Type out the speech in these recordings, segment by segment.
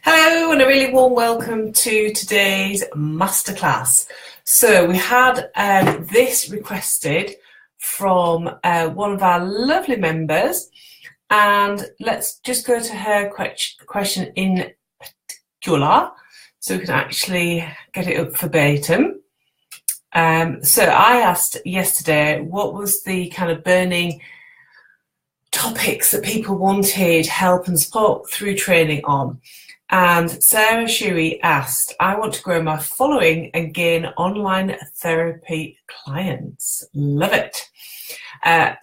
Hello and a really warm welcome to today's masterclass. So we had this requested from one of our lovely members, and let's just go to her question in particular so we can actually get it up verbatim. So I asked yesterday what was the kind of burning topics that people wanted help and support through training on. And Sarah Shuey asked, I want to grow my following and gain online therapy clients. Love it.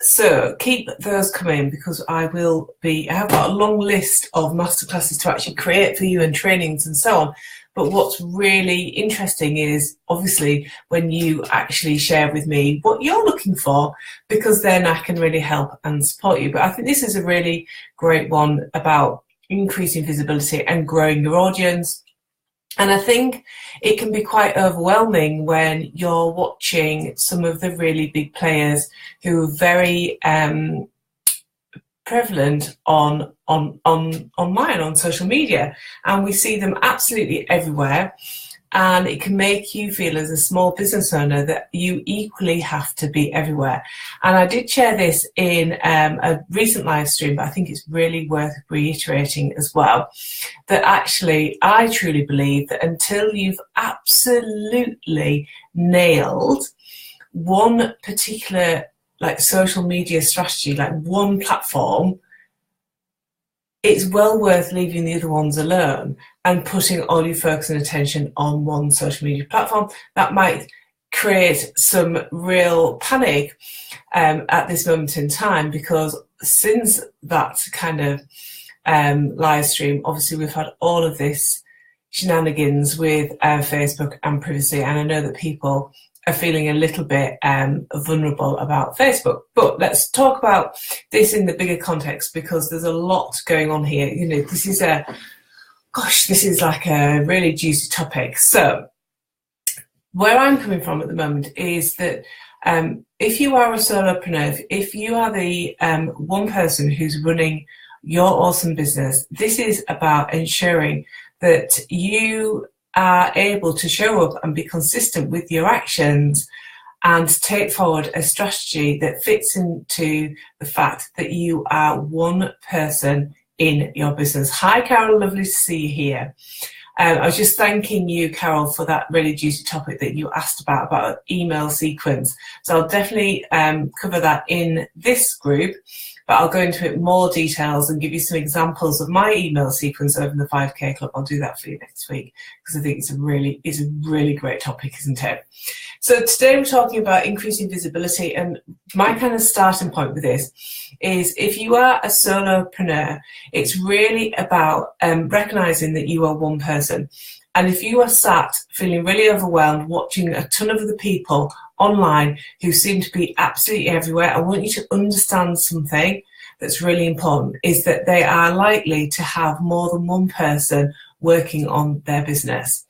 So keep those coming, because I have got a long list of masterclasses to actually create for you and trainings and so on. But what's really interesting is obviously when you actually share with me what you're looking for, because then I can really help and support you. But I think this is a really great one about increasing visibility and growing your audience. And I think it can be quite overwhelming when you're watching some of the really big players who are very prevalent on online, on social media, and we see them absolutely everywhere. And it can make you feel as a small business owner that you equally have to be everywhere. And I did share this in a recent live stream, but I think it's really worth reiterating as well, that actually I truly believe that until you've absolutely nailed one particular social media strategy, like one platform, it's well worth leaving the other ones alone and putting all your focus and attention on one social media platform. That might create some real panic at this moment in time, because since that kind of live stream, obviously we've had all of this shenanigans with Facebook and privacy, and I know that people are feeling a little bit vulnerable about Facebook. But let's talk about this in the bigger context, because there's a lot going on here. You know, this is like a really juicy topic. So where I'm coming from at the moment is that if you are a solopreneur, if you are the one person who's running your awesome business, this is about ensuring that you are able to show up and be consistent with your actions and take forward a strategy that fits into the fact that you are one person in your business. Hi, Carol, lovely to see you here. I was just thanking you, Carol, for that really juicy topic that you asked about email sequence. So I'll definitely cover that in this group, but I'll go into it more details and give you some examples of my email sequence over the 5K Club. I'll do that for you next week, because I think it's a really great topic, isn't it? So today we're talking about increasing visibility, and my kind of starting point with this is, if you are a solopreneur, it's really about recognizing that you are one person. And if you are sat feeling really overwhelmed, watching a ton of other people online who seem to be absolutely everywhere, I want you to understand something that's really important, is that they are likely to have more than one person working on their business.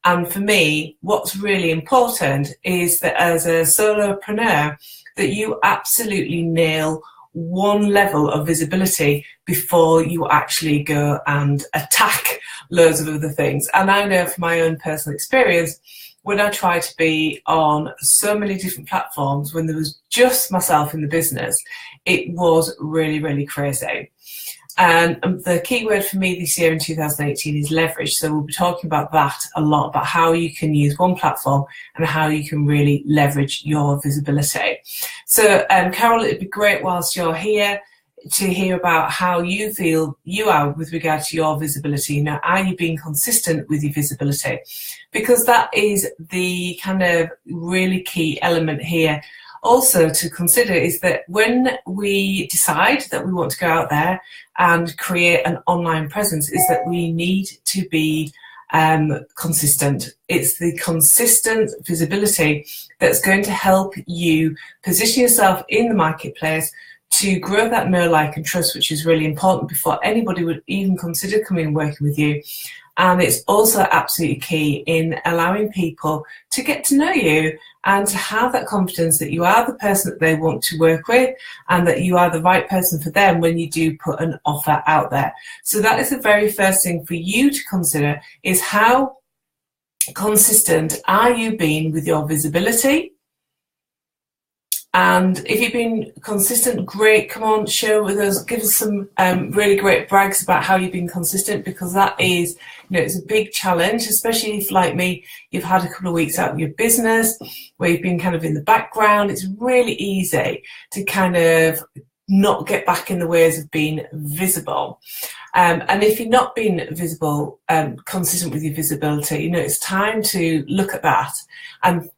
And for me, what's really important is that as a solopreneur, that you absolutely nail one level of visibility before you actually go and attack loads of other things. And I know from my own personal experience, when I tried to be on so many different platforms, when there was just myself in the business, it was really crazy. And the key word for me this year in 2018 is leverage. So we'll be talking about that a lot, about how you can use one platform and how you can really leverage your visibility. So Carol, it'd be great whilst you're here to hear about how you feel you are with regard to your visibility. You know, are you being consistent with your visibility? Because that is the kind of really key element here. Also to consider is that when we decide that we want to go out there and create an online presence, is that we need to be consistent. It's the consistent visibility that's going to help you position yourself in the marketplace to grow that know, like and trust, which is really important before anybody would even consider coming and working with you. And it's also absolutely key in allowing people to get to know you and to have that confidence that you are the person that they want to work with and that you are the right person for them when you do put an offer out there. So that is the very first thing for you to consider, is how consistent are you being with your visibility? And if you've been consistent, great, come on, share with us, give us some really great brags about how you've been consistent, because that is, it's a big challenge, especially if, like me, you've had a couple of weeks out of your business where you've been kind of in the background. It's really easy to kind of not get back in the ways of being visible. And if you're not being visible, consistent with your visibility, it's time to look at that and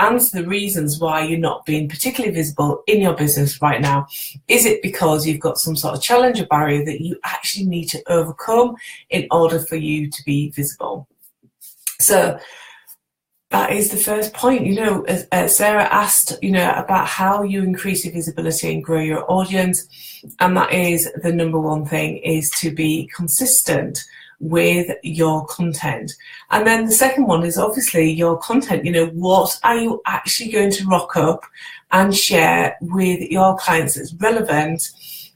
answer the reasons why you're not being particularly visible in your business right now. Is it because you've got some sort of challenge or barrier that you actually need to overcome in order for you to be visible? So that is the first point. Sarah asked, about how you increase your visibility and grow your audience. And that is the number one thing, is to be consistent with your content. And then the second one is obviously your content. What are you actually going to rock up and share with your clients that's relevant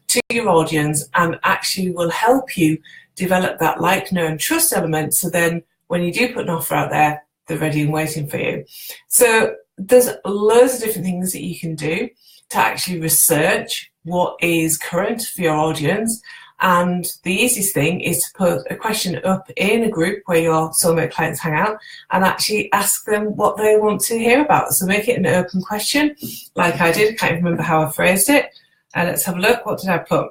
to your audience and actually will help you develop that like, know and trust element, so then when you do put an offer out there, they're ready and waiting for you. So there's loads of different things that you can do to actually research what is current for your audience. And the easiest thing is to put a question up in a group where your soulmate clients hang out and actually ask them what they want to hear about. So make it an open question, like I did. I can't even remember how I phrased it. Let's have a look. What did I put?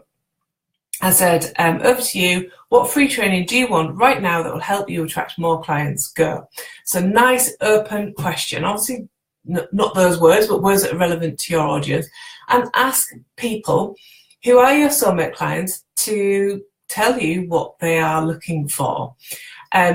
I said, over to you, what free training do you want right now that will help you attract more clients? Go. So nice open question. Obviously, not those words, but words that are relevant to your audience. And ask people who are your soulmate clients to tell you what they are looking for.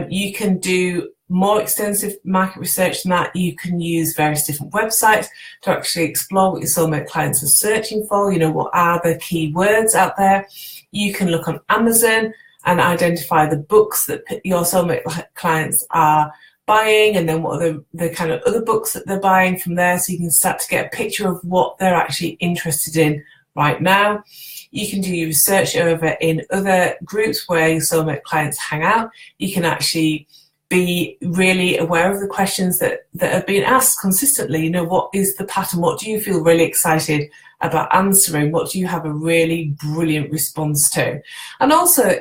You can do more extensive market research than that. You can use various different websites to actually explore what your soulmate clients are searching for. What are the key words out there? You can look on Amazon and identify the books that your soulmate clients are buying, and then what are the kind of other books that they're buying from there, so you can start to get a picture of what they're actually interested in right now. You can do your research over in other groups where your soulmate clients hang out. You can actually be really aware of the questions that are being asked consistently. What is the pattern? What do you feel really excited about answering? What do you have a really brilliant response to? And also,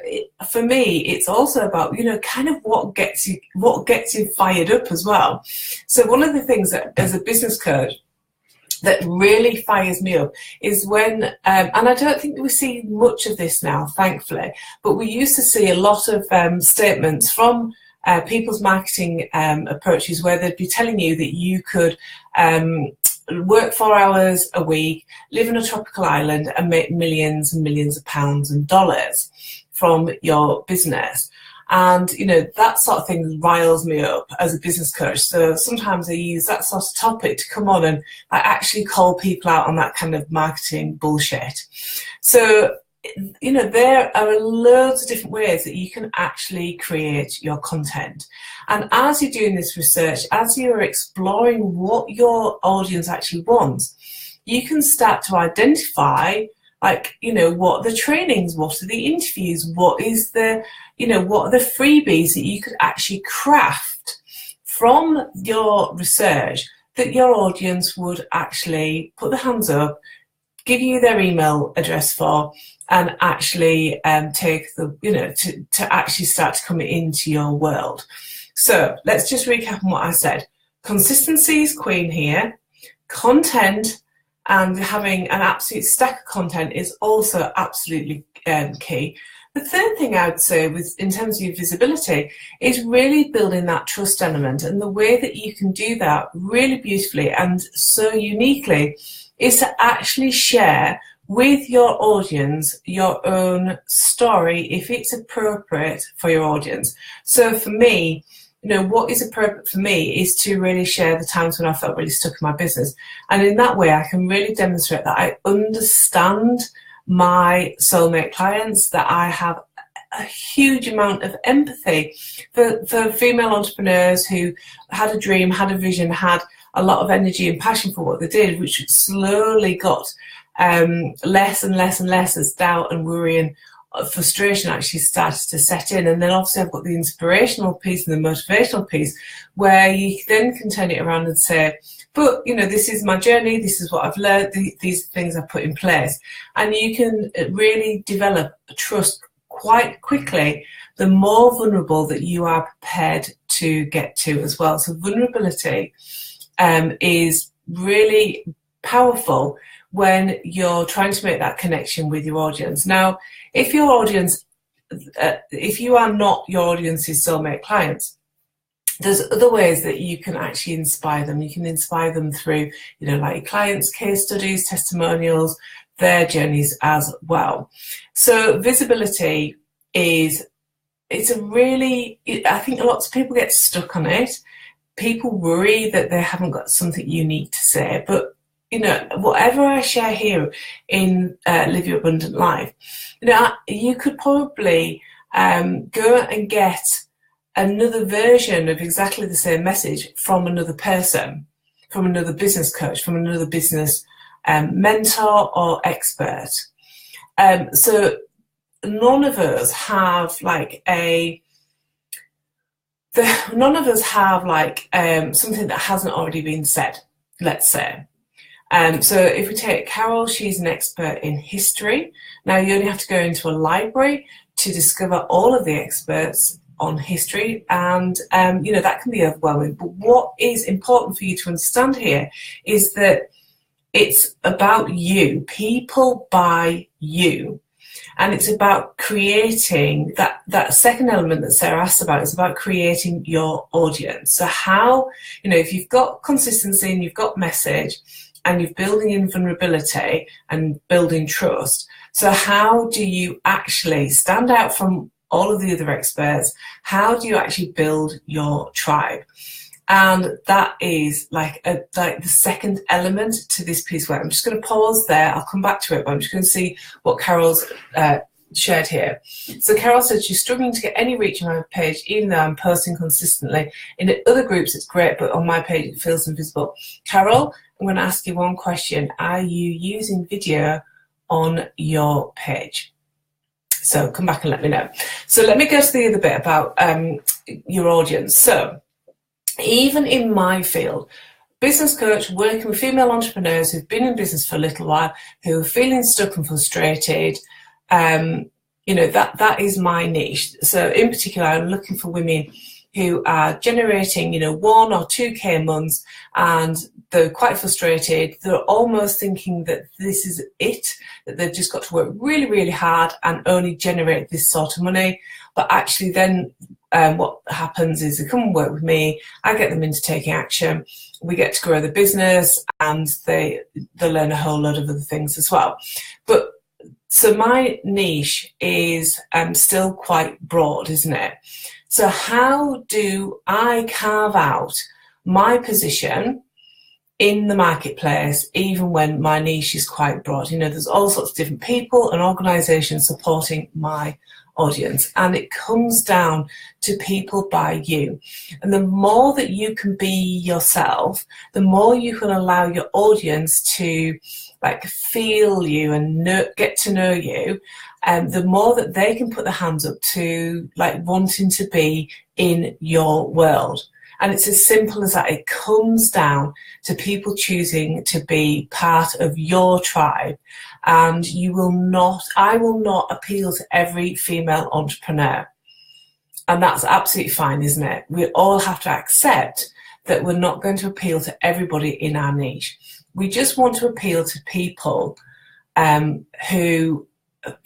for me, it's also about, kind of what gets you fired up as well. So one of the things that, as a business coach, that really fires me up is when, and I don't think we see much of this now, thankfully, but we used to see a lot of statements from people's marketing approaches where they'd be telling you that you could work 4 hours a week, live in a tropical island and make millions and millions of pounds and dollars from your business. And, that sort of thing riles me up as a business coach. So sometimes I use that sort of topic to come on and I actually call people out on that kind of marketing bullshit. So, there are loads of different ways that you can actually create your content. And as you're doing this research, as you're exploring what your audience actually wants, you can start to identify, what are the trainings, what are the interviews, what is the, what are the freebies that you could actually craft from your research that your audience would actually put their hands up, give you their email address for, and actually take the, to actually start to come into your world. So let's just recap on what I said. Consistency is queen here. Content and having an absolute stack of content is also absolutely key. The third thing I would say in terms of your visibility is really building that trust element. And the way that you can do that really beautifully and so uniquely is to actually share with your audience your own story if it's appropriate for your audience. So for me, what is appropriate for me is to really share the times when I felt really stuck in my business. And in that way, I can really demonstrate that I understand my soulmate clients, that I have a huge amount of empathy for female entrepreneurs who had a dream, had a vision, had a lot of energy and passion for what they did, which slowly got less and less and less as doubt and worry and frustration actually started to set in. And then obviously I've got the inspirational piece and the motivational piece, where you then can turn it around and say, but this is my journey, this is what I've learned, these things I've put in place. And you can really develop trust quite quickly, the more vulnerable that you are prepared to get to as well. So vulnerability is really powerful when you're trying to make that connection with your audience. Now, if your audience, if you are not your audience's soulmate clients, there's other ways that you can actually inspire them. You can inspire them through, like clients' case studies, testimonials, their journeys as well. So visibility it's a really, I think lots of people get stuck on it. People worry that they haven't got something unique to say, but whatever I share here in Live Your Abundant Life, you could probably go and get another version of exactly the same message from another person, from another business coach, from another business mentor or expert. So none of us have something that hasn't already been said, let's say. So if we take Carol, she's an expert in history. Now you only have to go into a library to discover all of the experts on history, and that can be overwhelming. But what is important for you to understand here is that it's about you. People buy you. And it's about creating that second element that Sarah asked about. It's about creating your audience. So how, if you've got consistency and you've got message and you're building in vulnerability and building trust, so how do you actually stand out from all of the other experts? How do you actually build your tribe? And that is like the second element to this piece. Where I'm just going to pause there. I'll come back to it, but I'm just going to see what Carol's shared here. So Carol said she's struggling to get any reach on my page, even though I'm posting consistently. In other groups, it's great, but on my page, it feels invisible. Carol, I'm going to ask you one question. Are you using video on your page? So come back and let me know. So let me go to the other bit about your audience. So even in my field, business coach, working with female entrepreneurs who've been in business for a little while, who are feeling stuck and frustrated, that is my niche. So in particular, I'm looking for women who are generating, 1 or 2K months, and they're quite frustrated. They're almost thinking that this is it, that they've just got to work really, really hard and only generate this sort of money. But actually then what happens is they come and work with me, I get them into taking action, we get to grow the business, and they learn a whole load of other things as well. But so my niche is still quite broad, isn't it? So how do I carve out my position in the marketplace, even when my niche is quite broad? There's all sorts of different people and organisations supporting my audience, and it comes down to people by you. And the more that you can be yourself, the more you can allow your audience to feel you and get to know you, and the more that they can put their hands up to wanting to be in your world. And it's as simple as that. It comes down to people choosing to be part of your tribe. And I will not appeal to every female entrepreneur. And that's absolutely fine, isn't it? We all have to accept that we're not going to appeal to everybody in our niche. We just want to appeal to people who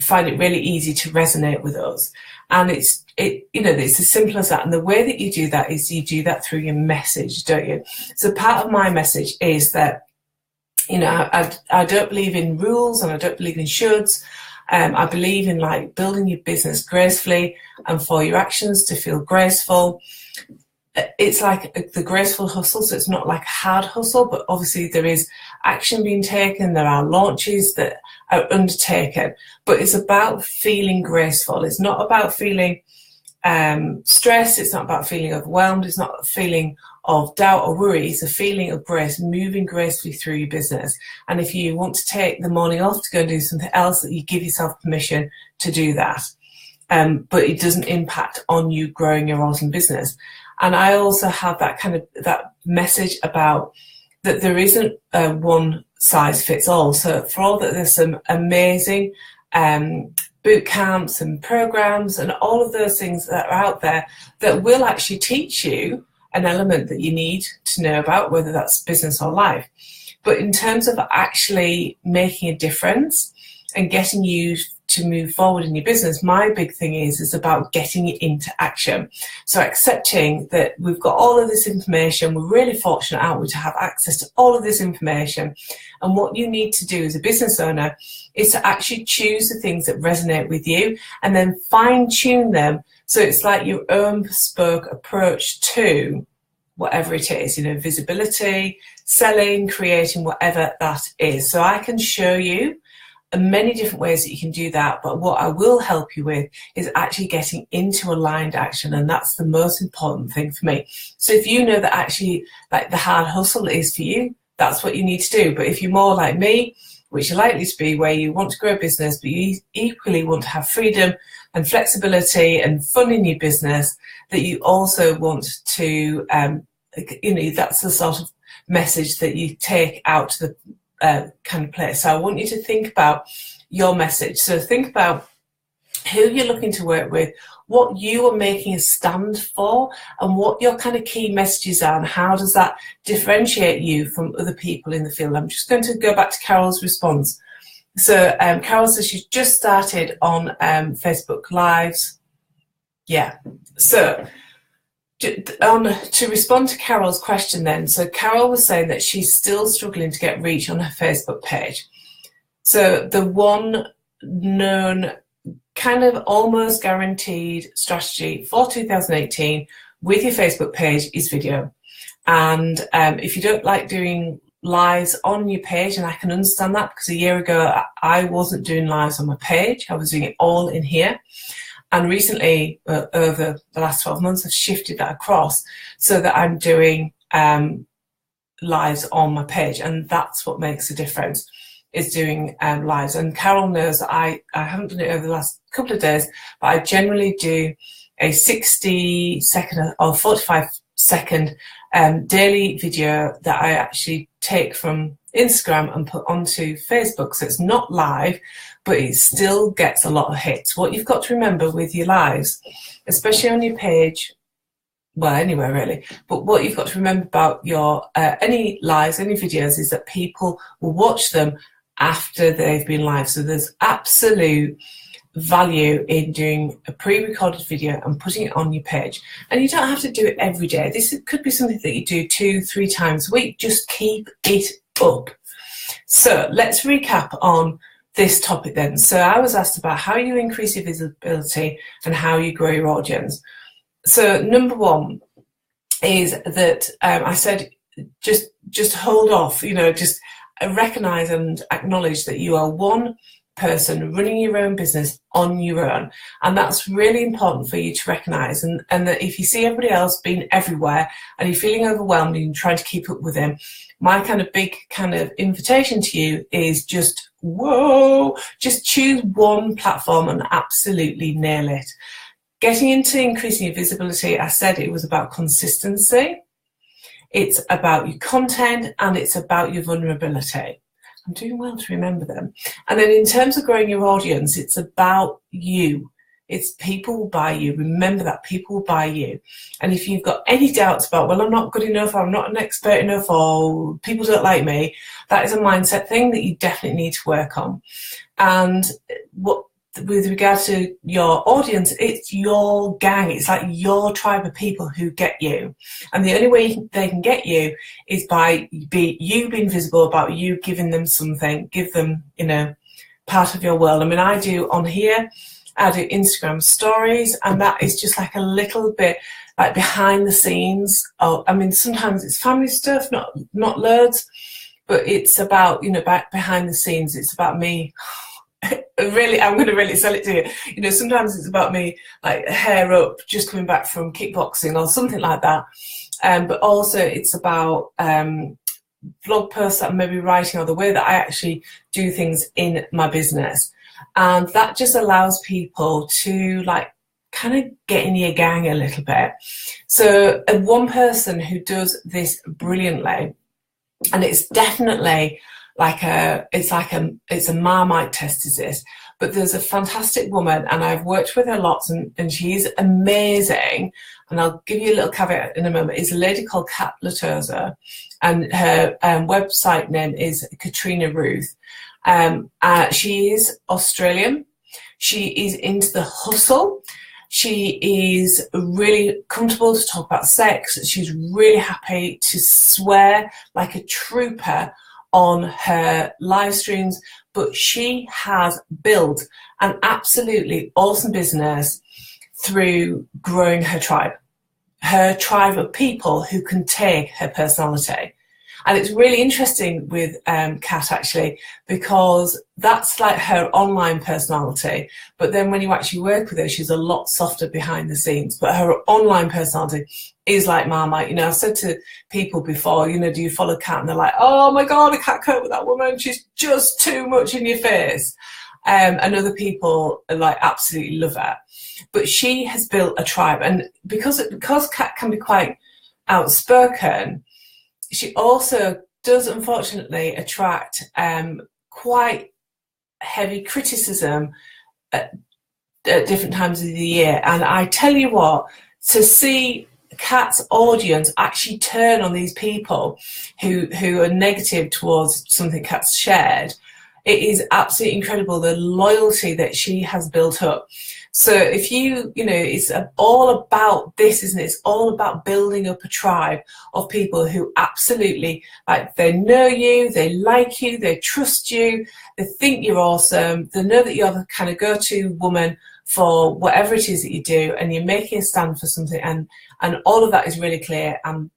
find it really easy to resonate with us. And it's as simple as that. And the way that you do that is you do that through your message, don't you? So part of my message is that, I don't believe in rules and I don't believe in shoulds. I believe in building your business gracefully and for your actions to feel graceful. it's like the graceful hustle, so it's not like hard hustle, but obviously there is action being taken, there are launches that are undertaken, but it's about feeling graceful. It's not about feeling stressed, it's not about feeling overwhelmed, it's not a feeling of doubt or worry, it's a feeling of grace, moving gracefully through your business. And if you want to take the morning off to go and do something else, that you give yourself permission to do that. But it doesn't impact on you growing your awesome business. And I also have that kind of that message about that there isn't a one size fits all. So for all that, there's some amazing boot camps and programs and all of those things that are out there that will actually teach you an element that you need to know about, whether that's business or life. But in terms of actually making a difference and getting you to move forward in your business, my big thing is about getting it into action. So accepting that we've got all of this information, we're really fortunate, aren't we, to have access to all of this information. And what you need to do as a business owner is to actually choose the things that resonate with you and then fine tune them. So it's like your own bespoke approach to whatever it is, visibility, selling, creating, whatever that is. So I can show you many different ways that you can do that, but what I will help you with is actually getting into aligned action, and that's the most important thing for me. So if you know that actually like the hard hustle is for you, that's what you need to do. But if you're more like me, which you're likely to be, where you want to grow a business but you equally want to have freedom and flexibility and fun in your business, that you also want to that's the sort of message that you take out to the kind of place. So I want you to think about your message. So think about who you're looking to work with, what you are making a stand for, and what your kind of key messages are, and how does that differentiate you from other people in the field. I'm just going to go back to Carol's response. So Carol says she's just started on Facebook Lives. Yeah. So to respond to Carol's question then, so Carol was saying that she's still struggling to get reach on her Facebook page. So the one known kind of almost guaranteed strategy for 2018 with your Facebook page is video. And if you don't like doing lives on your page, and I can understand that, because a year ago I wasn't doing lives on my page, I was doing it all in here. And recently, over the last 12 months, I've shifted that across so that I'm doing lives on my page. And that's what makes a difference, is doing lives. And Carol knows that I haven't done it over the last couple of days, but I generally do a 60-second or 45-second daily video that I actually take from Instagram and put onto Facebook. So it's not live, but it still gets a lot of hits. What you've got to remember with your lives, especially on your page, well, anywhere really, but what you've got to remember about your any lives, any videos, is that people will watch them after they've been live. So there's absolute value in doing a pre-recorded video and putting it on your page. And you don't have to do it every day. This could be something that you do 2-3 times a week. Just keep it up. So let's recap on this topic then. So I was asked about how you increase your visibility and how you grow your audience. So number one is that I said just hold off, just recognize and acknowledge that you are one person running your own business on your own, and that's really important for you to recognize. And that if you see everybody else being everywhere and you're feeling overwhelmed and you're trying to keep up with them, my kind of big kind of invitation to you is just choose one platform and absolutely nail it. Getting into increasing your visibility, I said it was about consistency, it's about your content, and it's about your vulnerability. I'm doing well to remember them. And then in terms of growing your audience, it's about you. It's people will buy you. Remember that people will buy you. And if you've got any doubts about, well, I'm not good enough, or I'm not an expert enough, or people don't like me, that is a mindset thing that you definitely need to work on. And with regard to your audience, it's your gang. It's like your tribe of people who get you. And the only way they can get you is by you being visible, about you giving them something, give them, part of your world. I mean, I do on here, I do Instagram stories, and that is just like a little bit like behind the scenes. Oh, I mean, sometimes it's family stuff, not loads, but it's about, you know, back behind the scenes. It's about me. Really, I'm going to really sell it to you. You know, sometimes it's about me, like hair up, just coming back from kickboxing or something like that. But also it's about blog posts that I'm maybe writing, or the way that I actually do things in my business. And that just allows people to like kind of get in your gang a little bit. So one person who does this brilliantly, and it's definitely like it's a Marmite test is this, but there's a fantastic woman, and I've worked with her lots, and she's amazing, and I'll give you a little caveat in a moment. It's a lady called Kat Latoza, and her website name is Katrina Ruth. She is Australian. She is into the hustle. She is really comfortable to talk about sex. She's really happy to swear like a trooper on her live streams, but she has built an absolutely awesome business through growing her tribe of people who can take her personality. And it's really interesting with Kat, actually, because that's like her online personality. But then when you actually work with her, she's a lot softer behind the scenes. But her online personality is like Marmite. You know, I've said to people before, you know, do you follow Kat? And they're like, oh my God, I can't cope with that woman. She's just too much in your face. And other people are like absolutely love her. But she has built a tribe. And because Kat can be quite outspoken, she also does unfortunately attract quite heavy criticism at different times of the year. And I tell you what, to see Kat's audience actually turn on these people who are negative towards something Kat's shared, it is absolutely incredible, the loyalty that she has built up. So if you know, it's all about this, isn't it? It's all about building up a tribe of people who absolutely, like, they know you, they like you, they trust you, they think you're awesome, they know that you're the kind of go-to woman for whatever it is that you do, and you're making a stand for something, and all of that is really clear, and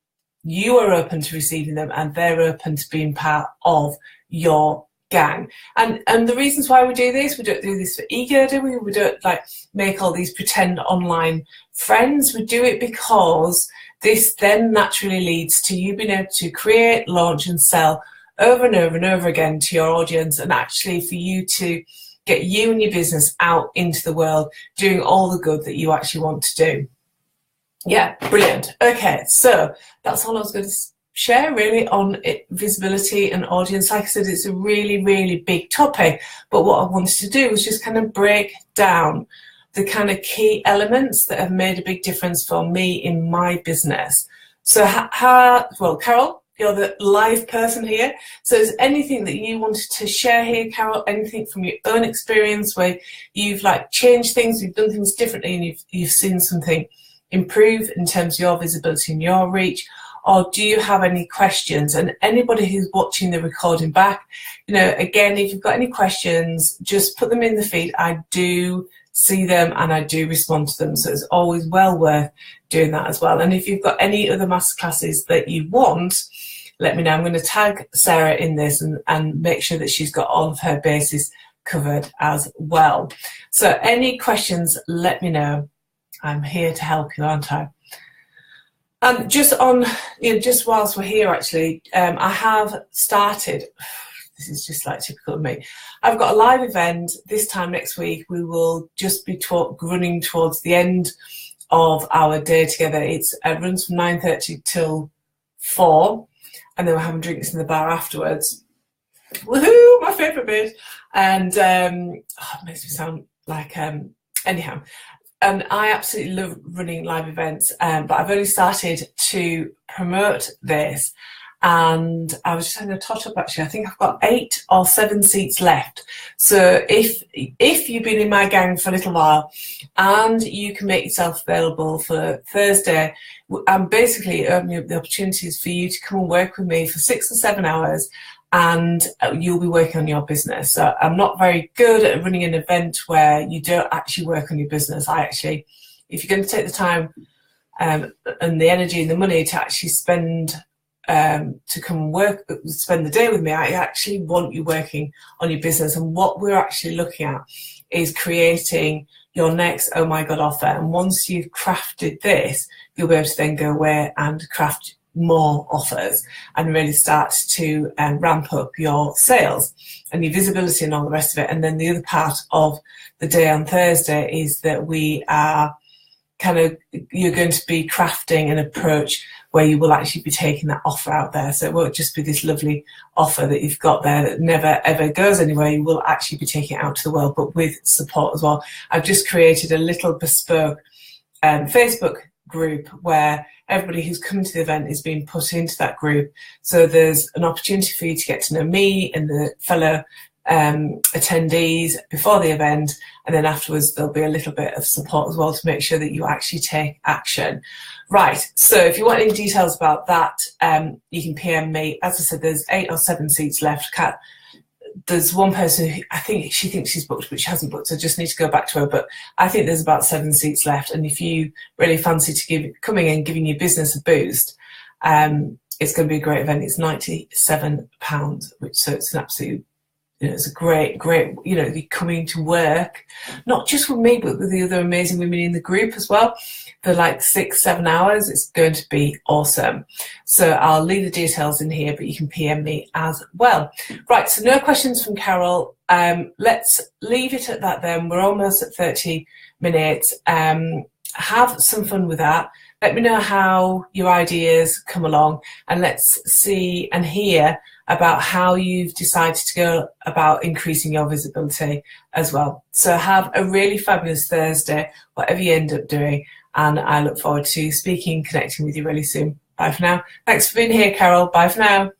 you are open to receiving them, and they're open to being part of your gang. And the reasons why we do this, we don't do this for ego, do we? We don't like make all these pretend online friends. We do it because this then naturally leads to you being able to create, launch and sell over and over and over again to your audience, and actually for you to get you and your business out into the world doing all the good that you actually want to do. Yeah, brilliant. Okay, so that's all I was going to share really on visibility and audience. Like I said, it's a really, really big topic, but what I wanted to do was just kind of break down the kind of key elements that have made a big difference for me in my business. So well, Carol, you're the live person here. So is anything that you wanted to share here, Carol? Anything from your own experience where you've like changed things, you've done things differently, and you've seen something improve in terms of your visibility and your reach? Or do you have any questions? And anybody who's watching the recording back, you know, again, if you've got any questions, just put them in the feed. I do see them and I do respond to them. So it's always well worth doing that as well. And if you've got any other masterclasses that you want, let me know. I'm going to tag Sarah in this and make sure that she's got all of her bases covered as well. So any questions, let me know. I'm here to help you, aren't I? And just on, you know, just whilst we're here, actually, I have started, this is just like typical of me, I've got a live event this time next week. We will just be running towards the end of our day together. It runs from 9:30 till 4, and then we're having drinks in the bar afterwards. Woohoo, my favourite bit. And it makes me sound like, anyhow. And I absolutely love running live events, but I've only started to promote this, and I was just having a tot up actually. I think I've got 8 or 7 seats left. So if you've been in my gang for a little while and you can make yourself available for Thursday, I'm basically opening up the opportunities for you to come and work with me for 6 or 7 hours and you'll be working on your business. So I'm not very good at running an event where you don't actually work on your business. If you're going to take the time and the energy and the money to actually spend to come work, spend the day with me, I actually want you working on your business. And what we're actually looking at is creating your next oh my god offer. And once you've crafted this, you'll be able to then go away and craft more offers and really start to ramp up your sales and your visibility and all the rest of it. And then the other part of the day on Thursday is that you're going to be crafting an approach where you will actually be taking that offer out there. So it won't just be this lovely offer that you've got there that never ever goes anywhere. You will actually be taking it out to the world, but with support as well. I've just created a little bespoke Facebook group where everybody who's coming to the event is being put into that group. So there's an opportunity for you to get to know me and the fellow attendees before the event, and then afterwards there'll be a little bit of support as well to make sure that you actually take action. Right, so if you want any details about that, you can PM me. As I said, there's 8 or 7 seats left. There's one person who I think she thinks she's booked, but she hasn't booked, so I just need to go back to her. But I think there's about 7 seats left, and if you really fancy coming in, giving your business a boost, it's going to be a great event. It's £97, so it's an absolute, it's a great, you're coming to work, not just with me, but with the other amazing women in the group as well, for like 6-7 hours. It's going to be awesome. So I'll leave the details in here, but you can PM me as well. Right, so no questions from Carol. Let's leave it at that then. We're almost at 30 minutes. Have some fun with that. Let me know how your ideas come along, and let's see and hear about how you've decided to go about increasing your visibility as well. So have a really fabulous Thursday, whatever you end up doing, and I look forward to speaking, connecting with you really soon. Bye for now. Thanks for being here, Carol. Bye for now.